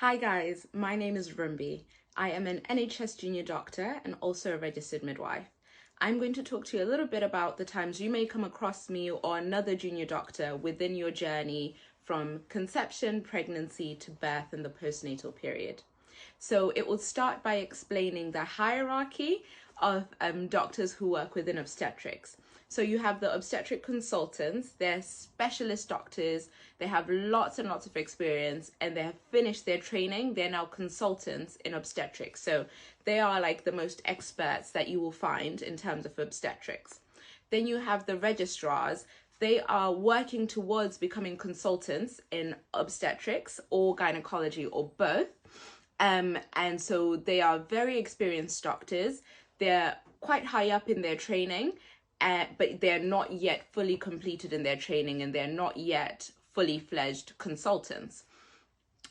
Hi guys, my name is Rumbi. I am an NHS junior doctor and also a registered midwife. I'm going to talk to you a little bit about the times you may come across me or another junior doctor within your journey from conception, pregnancy to birth and the postnatal period. So it will start by explaining the hierarchy of doctors who work within obstetrics. So you have the obstetric consultants, they're specialist doctors, they have lots and lots of experience and they have finished their training. They're now consultants in obstetrics. So they are like the most experts that you will find in terms of obstetrics. Then you have the registrars. They are working towards becoming consultants in obstetrics or gynecology or both. And so they are very experienced doctors. They're quite high up in their training, but they're not yet fully completed in their training and they're not yet fully fledged consultants.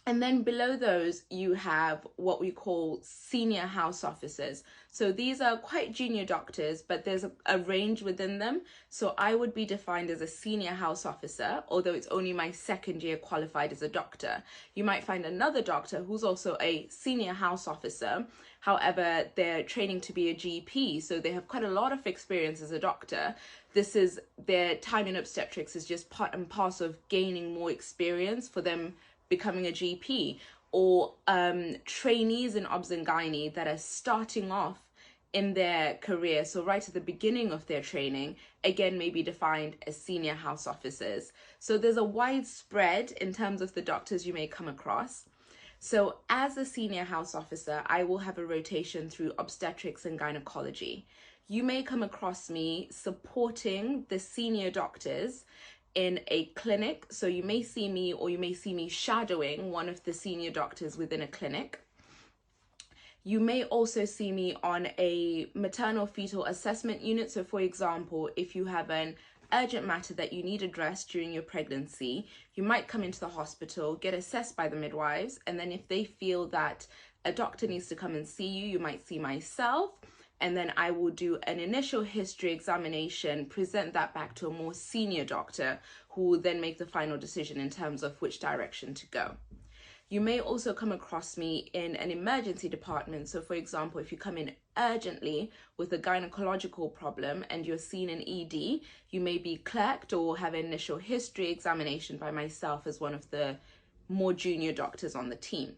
And then below those, you have what we call senior house officers. So these are quite junior doctors, but there's a range within them. So I would be defined as a senior house officer, although it's only my second year qualified as a doctor. You might find another doctor who's also a senior house officer. However, they're training to be a GP, so they have quite a lot of experience as a doctor. This is their time in obstetrics is just part and parcel of gaining more experience for them becoming a GP, or trainees in obs and gynae that are starting off in their career, so right at the beginning of their training, again may be defined as senior house officers. So there's a wide spread in terms of the doctors you may come across. So as a senior house officer, I will have a rotation through obstetrics and gynecology. You may come across me supporting the senior doctors in a clinic. So you may see me or you may see me shadowing one of the senior doctors within a clinic. You may also see me on a maternal fetal assessment unit. So for example, if you have an urgent matter that you need addressed during your pregnancy, you might come into the hospital, get assessed by the midwives, and then if they feel that a doctor needs to come and see you, you might see myself, and then I will do an initial history examination, present that back to a more senior doctor who will then make the final decision in terms of which direction to go. You may also come across me in an emergency department. So for example, if you come in urgently with a gynecological problem and you're seen in ED, you may be clerked or have an initial history examination by myself as one of the more junior doctors on the team.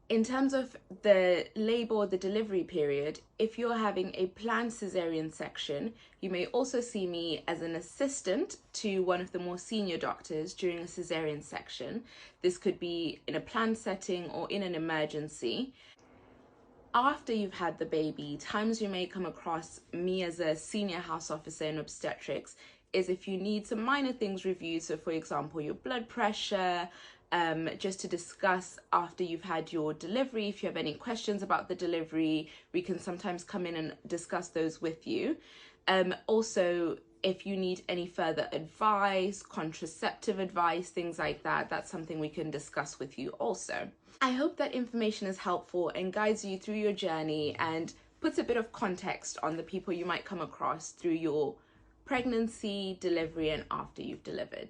In terms of the labor or the delivery period, if you're having a planned cesarean section, you may also see me as an assistant to one of the more senior doctors during a cesarean section. This could be in a planned setting or in an emergency. After you've had the baby, times you may come across me as a senior house officer in obstetrics is if you need some minor things reviewed. So for example, your blood pressure, just to discuss after you've had your delivery. If you have any questions about the delivery, we can sometimes come in and discuss those with you. Also, if you need any further advice, contraceptive advice, things like that, that's something we can discuss with you also. I hope that information is helpful and guides you through your journey and puts a bit of context on the people you might come across through your pregnancy, delivery, and after you've delivered.